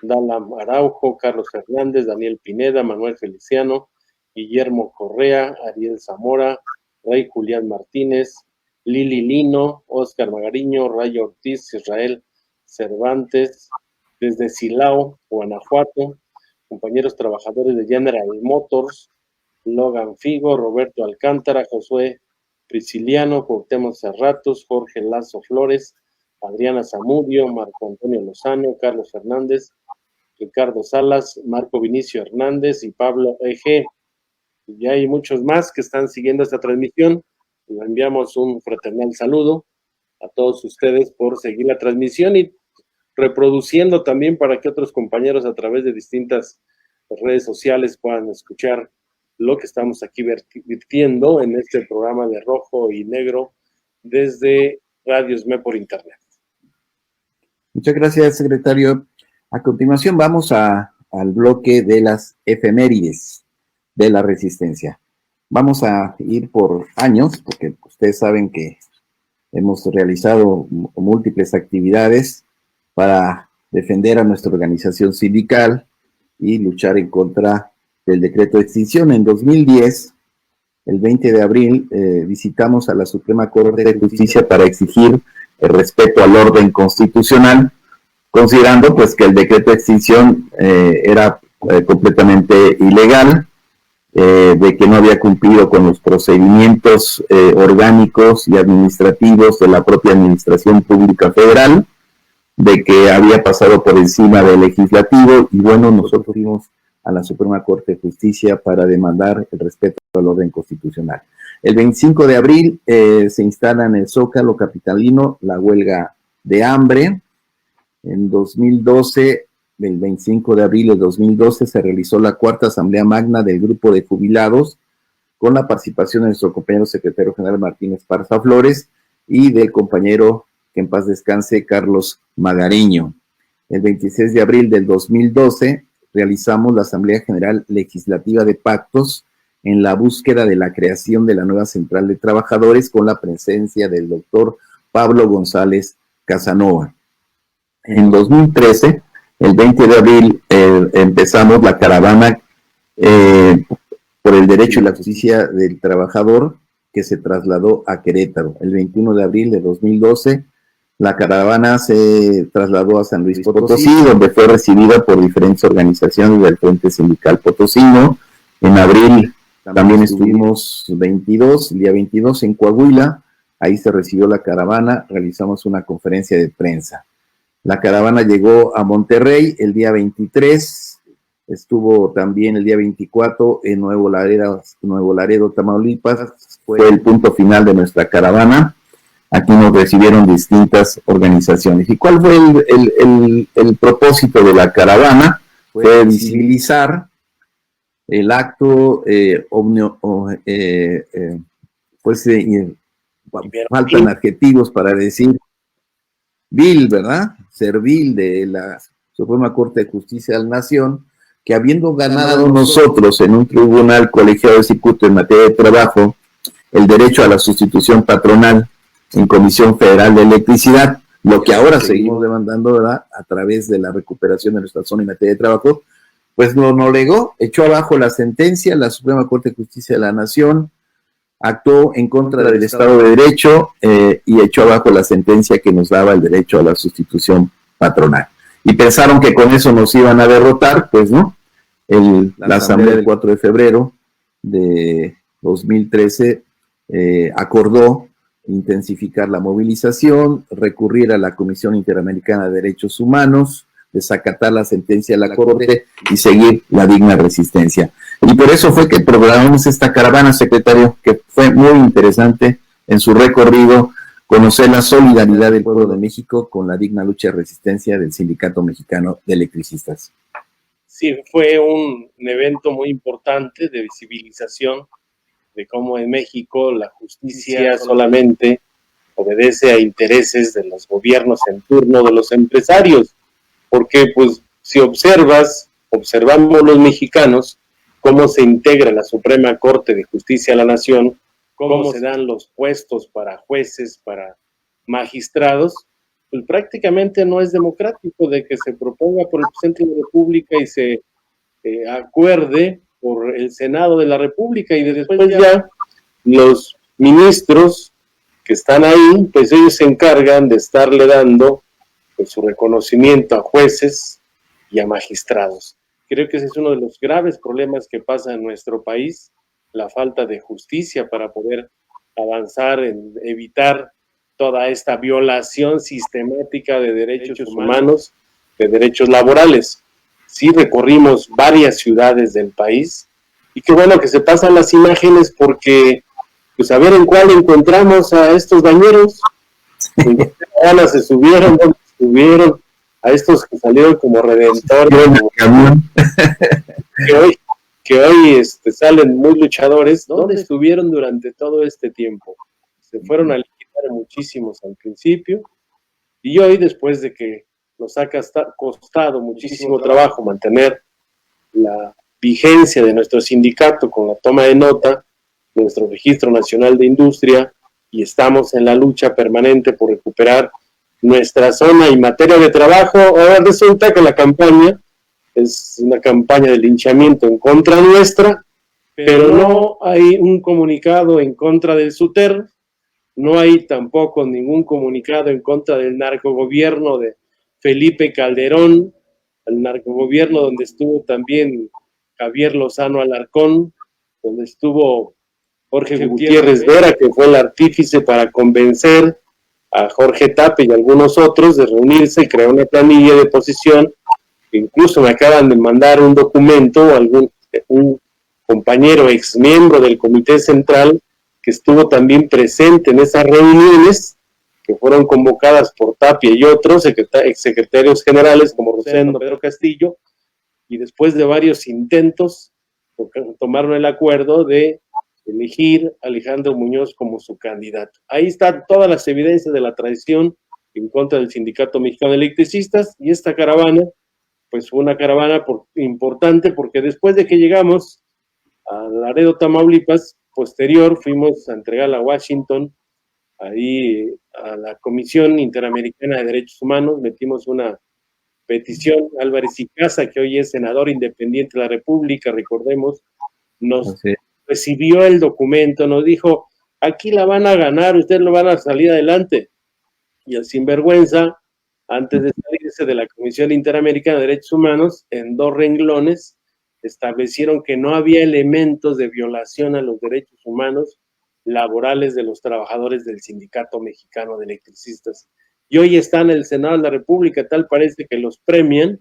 Dala Araujo, Carlos Fernández, Daniel Pineda, Manuel Feliciano, Guillermo Correa, Ariel Zamora, Rey Julián Martínez, Lili Lino, Óscar Magariño, Rayo Ortiz, Israel Cervantes, desde Silao, Guanajuato, compañeros trabajadores de General Motors, Logan Figo, Roberto Alcántara, Josué Prisciliano, Cuauhtémoc Cerratos, Jorge Lazo Flores, Adriana Zamudio, Marco Antonio Lozano, Carlos Fernández, Ricardo Salas, Marco Vinicio Hernández y Pablo Eg. Y hay muchos más que están siguiendo esta transmisión. Les enviamos un fraternal saludo a todos ustedes por seguir la transmisión y reproduciendo también para que otros compañeros a través de distintas redes sociales puedan escuchar lo que estamos aquí vertiendo en este programa de Rojo y Negro desde Radio SME por Internet. Muchas gracias, secretario. A continuación vamos al bloque de las efemérides de la Resistencia. Vamos a ir por años, porque ustedes saben que hemos realizado múltiples actividades para defender a nuestra organización sindical y luchar en contra del decreto de extinción. En 2010, el 20 de abril, visitamos a la Suprema Corte de Justicia para exigir el respeto al orden constitucional, considerando pues que el decreto de extinción era completamente ilegal, de que no había cumplido con los procedimientos orgánicos y administrativos de la propia Administración Pública Federal, de que había pasado por encima del legislativo, y bueno, nosotros fuimos a la Suprema Corte de Justicia para demandar el respeto al orden constitucional. El 25 de abril se instala en el Zócalo capitalino la huelga de hambre. En 2012, el 25 de abril de 2012, se realizó la cuarta Asamblea Magna del Grupo de Jubilados, con la participación de nuestro compañero secretario general Martín Esparza Flores y del compañero, que en paz descanse, Carlos Magareño. El 26 de abril del 2012 realizamos la Asamblea General Legislativa de Pactos en la búsqueda de la creación de la nueva Central de Trabajadores, con la presencia del doctor Pablo González Casanova. En 2013, el 20 de abril, empezamos la caravana por el derecho y la justicia del trabajador, que se trasladó a Querétaro. El 21 de abril de 2012, la caravana se trasladó a San Luis Potosí, donde fue recibida por diferentes organizaciones del Frente Sindical Potosino. En abril también estuvimos el día 22 en Coahuila. Ahí se recibió la caravana, realizamos una conferencia de prensa. La caravana llegó a Monterrey el día 23, estuvo también el día 24 en Nuevo Laredo, Tamaulipas. Fue el punto final de nuestra caravana. Aquí nos recibieron distintas organizaciones. ¿Y cuál fue el propósito de la caravana? Fue visibilizar el acto, faltan adjetivos para decir vil, ¿verdad? Servil de la Suprema Corte de Justicia de la Nación, que habiendo ganado nosotros en un tribunal colegiado de circuito en materia de trabajo el derecho a la sustitución patronal en Comisión Federal de Electricidad, lo que ahora seguimos demandando, ¿verdad?, a través de la recuperación de nuestra zona en materia de trabajo, pues lo negó, echó abajo la sentencia. La Suprema Corte de Justicia de la Nación actuó en contra del Estado de Derecho y echó abajo la sentencia que nos daba el derecho a la sustitución patronal. Y pensaron que con eso nos iban a derrotar, pues no. La Asamblea del 4 de febrero de 2013 acordó intensificar la movilización, recurrir a la Comisión Interamericana de Derechos Humanos, desacatar la sentencia de la Corte y seguir la digna resistencia. Y por eso fue que programamos esta caravana, secretario, que fue muy interesante en su recorrido, conocer la solidaridad del pueblo de México con la digna lucha de resistencia del Sindicato Mexicano de Electricistas. Sí, fue un evento muy importante de visibilización de cómo en México la justicia solamente obedece a intereses de los gobiernos en turno, de los empresarios, porque pues si observamos los mexicanos cómo se integra la Suprema Corte de Justicia de la Nación, cómo se dan los puestos para jueces, para magistrados, pues prácticamente no es democrático de que se proponga por el presidente de la República y se acuerde por el Senado de la República, y después ya los ministros que están ahí, pues ellos se encargan de estarle dando pues su reconocimiento a jueces y a magistrados. Creo que ese es uno de los graves problemas que pasa en nuestro país, la falta de justicia para poder avanzar en evitar toda esta violación sistemática de derechos humanos, de derechos laborales. Sí, recorrimos varias ciudades del país, y qué bueno que se pasan las imágenes porque, pues a ver en cuál encontramos a estos bañeros, en qué caravana se subieron, dónde estuvieron, a estos que salieron como redentores, que hoy salen muy luchadores. ¿Dónde estuvieron durante todo este tiempo? Se fueron a liquidar muchísimos al principio, y hoy, después de que nos ha costado muchísimo trabajo mantener la vigencia de nuestro sindicato con la toma de nota, nuestro Registro Nacional de Industria, y estamos en la lucha permanente por recuperar nuestra zona y materia de trabajo, ahora resulta que la campaña es una campaña de linchamiento en contra nuestra, pero no hay un comunicado en contra del SUTER, no hay tampoco ningún comunicado en contra del narcogobierno de Felipe Calderón, el narcogobierno donde estuvo también Javier Lozano Alarcón, donde estuvo Jorge Gutiérrez Vera, que fue el artífice para convencer a Jorge Tape y algunos otros de reunirse y crear una planilla de oposición. Incluso me acaban de mandar un documento, un compañero ex miembro del Comité Central que estuvo también presente en esas reuniones que fueron convocadas por Tapia y otros exsecretarios generales como Rosendo, Pedro Castillo, y después de varios intentos tomaron el acuerdo de elegir a Alejandro Muñoz como su candidato. Ahí están todas las evidencias de la traición en contra del Sindicato Mexicano de Electricistas, y esta caravana, pues fue una caravana importante porque después de que llegamos a Laredo, Tamaulipas, posterior fuimos a entregar a Washington, ahí a la Comisión Interamericana de Derechos Humanos, metimos una petición. Álvarez y Casa, que hoy es senador independiente de la República, recordemos, nos recibió el documento, nos dijo, aquí la van a ganar, ustedes lo van a salir adelante. Y el sinvergüenza, antes de salirse de la Comisión Interamericana de Derechos Humanos, en 2 renglones, establecieron que no había elementos de violación a los derechos humanos laborales de los trabajadores del Sindicato Mexicano de Electricistas. Y hoy están en el Senado de la República, tal parece que los premian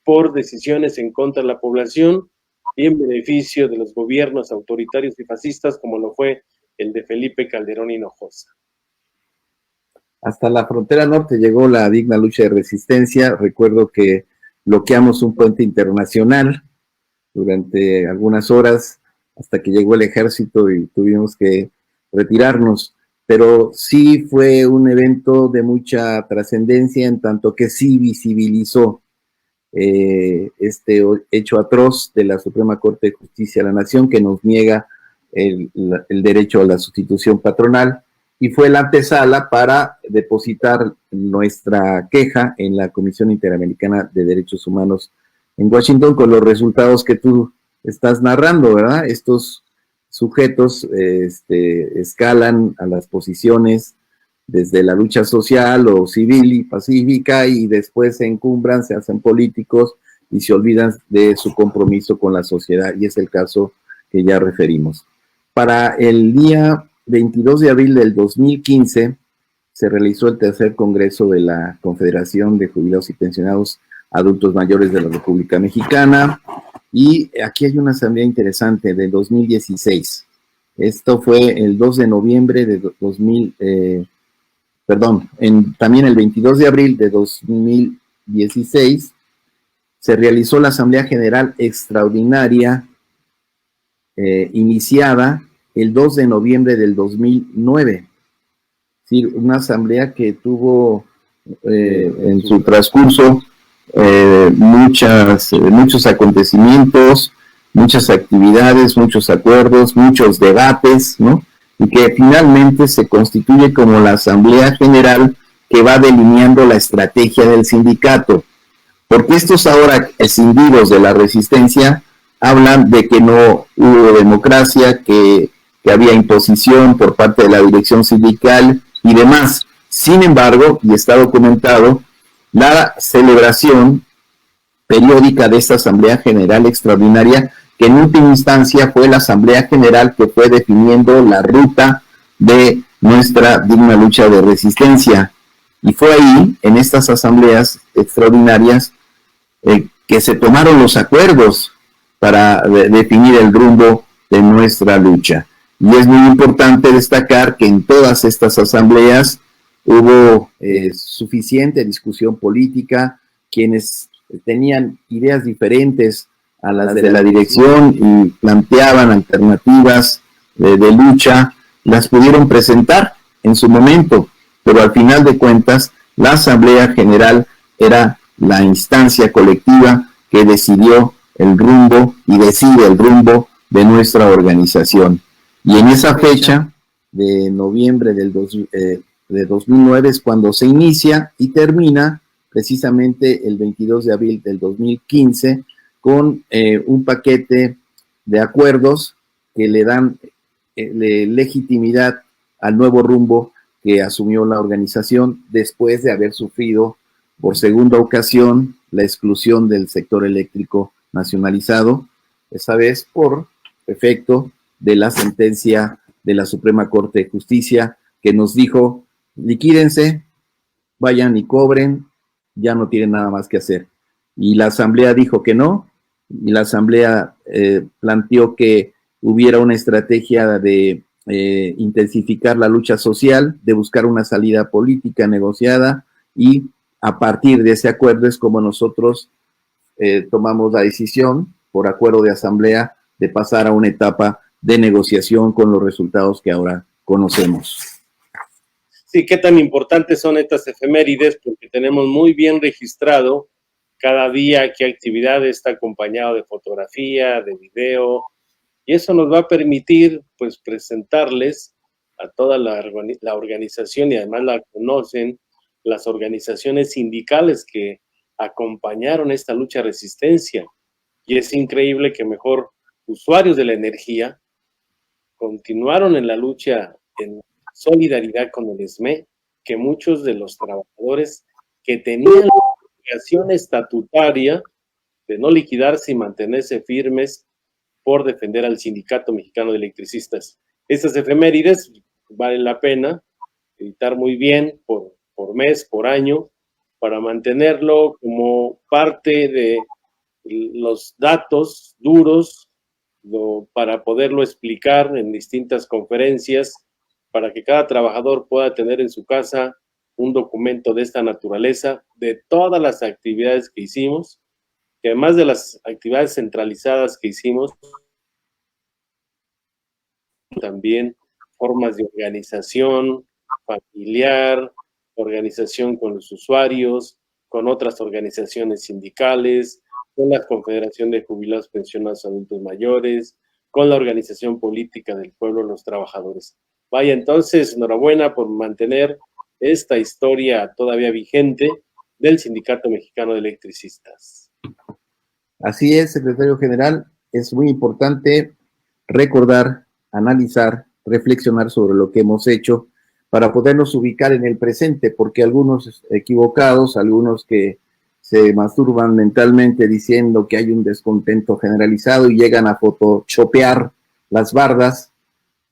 por decisiones en contra de la población y en beneficio de los gobiernos autoritarios y fascistas, como lo fue el de Felipe Calderón Hinojosa. Hasta la frontera norte llegó la digna lucha de resistencia. Recuerdo que bloqueamos un puente internacional durante algunas horas hasta que llegó el ejército y tuvimos que retirarnos, pero sí fue un evento de mucha trascendencia en tanto que sí visibilizó este hecho atroz de la Suprema Corte de Justicia de la Nación, que nos niega el derecho a la sustitución patronal, y fue la antesala para depositar nuestra queja en la Comisión Interamericana de Derechos Humanos en Washington, con los resultados que tú estás narrando, ¿verdad? Estos sujetos escalan a las posiciones desde la lucha social o civil y pacífica, y después se encumbran, se hacen políticos y se olvidan de su compromiso con la sociedad, y es el caso que ya referimos. Para el día 22 de abril del 2015 se realizó el tercer congreso de la Confederación de Jubilados y Pensionados Adultos Mayores de la República Mexicana, y aquí hay una asamblea interesante de 2016. Esto fue el 2 de noviembre de también el 22 de abril de 2016 se realizó la Asamblea General Extraordinaria iniciada el 2 de noviembre del 2009. Sí, una asamblea que tuvo en su transcurso muchos acontecimientos, muchas actividades, muchos acuerdos, muchos debates, ¿no? Y que finalmente se constituye como la Asamblea General que va delineando la estrategia del sindicato. Porque estos ahora escindidos de la resistencia hablan de que no hubo democracia, que había imposición por parte de la dirección sindical y demás. Sin embargo, y está documentado, la celebración periódica de esta Asamblea General Extraordinaria, que en última instancia fue la Asamblea General que fue definiendo la ruta de nuestra digna lucha de resistencia. Y fue ahí, en estas asambleas extraordinarias, que se tomaron los acuerdos para definir el rumbo de nuestra lucha. Y es muy importante destacar que en todas estas asambleas hubo suficiente discusión política, quienes tenían ideas diferentes a las de la dirección y planteaban alternativas de lucha, las pudieron presentar en su momento, pero al final de cuentas la Asamblea General era la instancia colectiva que decidió el rumbo y decide el rumbo de nuestra organización. Y en esa fecha de noviembre de 2009 es cuando se inicia y termina precisamente el 22 de abril del 2015 con un paquete de acuerdos que le dan legitimidad al nuevo rumbo que asumió la organización después de haber sufrido por segunda ocasión la exclusión del sector eléctrico nacionalizado, esta vez por efecto de la sentencia de la Suprema Corte de Justicia que nos dijo: liquídense, vayan y cobren, ya no tienen nada más que hacer. Y la Asamblea dijo que no, y la Asamblea planteó que hubiera una estrategia de intensificar la lucha social, de buscar una salida política negociada, y a partir de ese acuerdo es como nosotros tomamos la decisión, por acuerdo de Asamblea, de pasar a una etapa de negociación con los resultados que ahora conocemos. Sí, qué tan importantes son estas efemérides, porque tenemos muy bien registrado cada día qué actividad está acompañado de fotografía, de video, y eso nos va a permitir, pues, presentarles a toda la organización, y además la conocen las organizaciones sindicales que acompañaron esta lucha de resistencia. Y es increíble que mejor usuarios de la energía continuaron en la lucha en solidaridad con el SME, que muchos de los trabajadores que tenían la obligación estatutaria de no liquidarse y mantenerse firmes por defender al Sindicato Mexicano de Electricistas. Estas efemérides valen la pena editar muy bien por mes, por año, para mantenerlo como parte de los datos duros, para poderlo explicar en distintas conferencias, para que cada trabajador pueda tener en su casa un documento de esta naturaleza, de todas las actividades que hicimos, que además de las actividades centralizadas que hicimos, también formas de organización familiar, organización con los usuarios, con otras organizaciones sindicales, con la Confederación de Jubilados Pensionados Adultos Mayores, con la organización política del pueblo, los trabajadores. Vaya, entonces, enhorabuena por mantener esta historia todavía vigente del Sindicato Mexicano de Electricistas. Así es, secretario general, es muy importante recordar, analizar, reflexionar sobre lo que hemos hecho para podernos ubicar en el presente, porque algunos equivocados, algunos que se masturban mentalmente diciendo que hay un descontento generalizado y llegan a photoshopear las bardas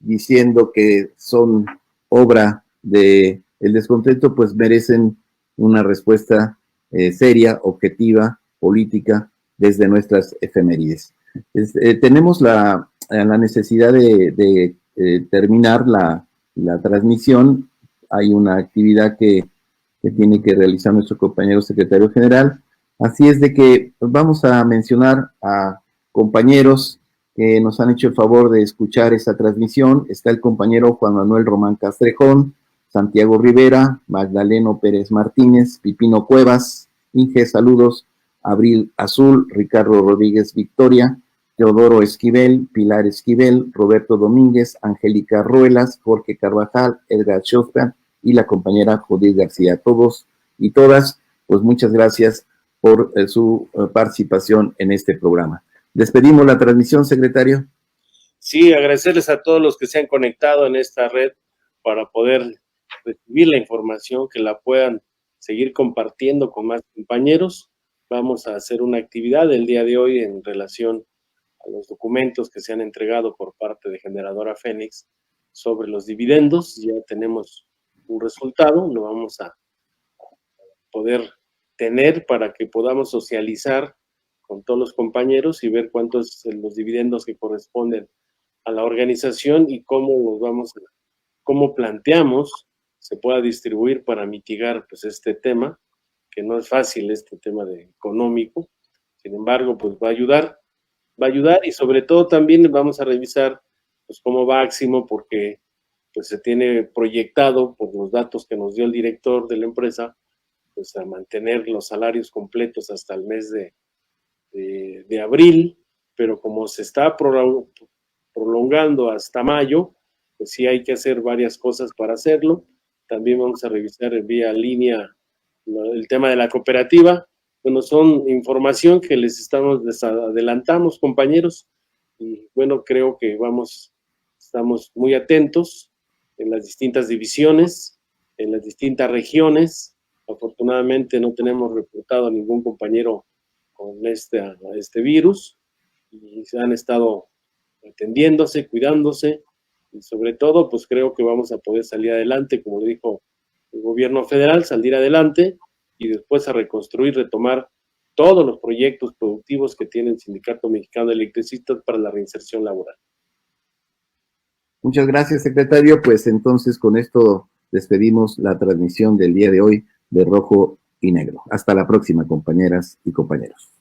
diciendo que son obra del descontento, pues merecen una respuesta seria, objetiva, política, desde nuestras efemérides. Tenemos la necesidad de terminar la transmisión. Hay una actividad que tiene que realizar nuestro compañero secretario general. Así es de que vamos a mencionar a compañeros que nos han hecho el favor de escuchar esta transmisión. Está el compañero Juan Manuel Román Castrejón, Santiago Rivera, Magdaleno Pérez Martínez, Pipino Cuevas, Inge, saludos, Abril Azul, Ricardo Rodríguez Victoria, Teodoro Esquivel, Pilar Esquivel, Roberto Domínguez, Angélica Ruelas, Jorge Carvajal, Edgar Schofran y la compañera Judith García. Todos y todas, pues muchas gracias por su participación en este programa. Despedimos la transmisión, secretario. Sí, agradecerles a todos los que se han conectado en esta red para poder recibir la información, que la puedan seguir compartiendo con más compañeros. Vamos a hacer una actividad el día de hoy en relación a los documentos que se han entregado por parte de Generadora Fénix sobre los dividendos. Ya tenemos un resultado, lo vamos a poder tener para que podamos socializar con todos los compañeros y ver cuántos son los dividendos que corresponden a la organización y cómo planteamos se pueda distribuir para mitigar pues este tema, que no es fácil, este tema económico. Sin embargo, pues va a ayudar y sobre todo también vamos a revisar pues cómo va Aximo, porque pues se tiene proyectado por los datos que nos dio el director de la empresa, pues a mantener los salarios completos hasta el mes de abril, pero como se está prolongando hasta mayo, pues sí hay que hacer varias cosas para hacerlo. También vamos a revisar vía línea el tema de la cooperativa. Bueno, son información que les adelantamos, compañeros, y bueno, creo que estamos muy atentos en las distintas divisiones, en las distintas regiones. Afortunadamente no tenemos reportado a ningún compañero con este virus y se han estado atendiéndose, cuidándose, y sobre todo, pues creo que vamos a poder salir adelante, como le dijo el gobierno federal, salir adelante y después a reconstruir, retomar todos los proyectos productivos que tiene el Sindicato Mexicano de Electricistas para la reinserción laboral. Muchas gracias, secretario. Pues entonces con esto despedimos la transmisión del día de hoy de Rojo y Negro. Hasta la próxima, compañeras y compañeros.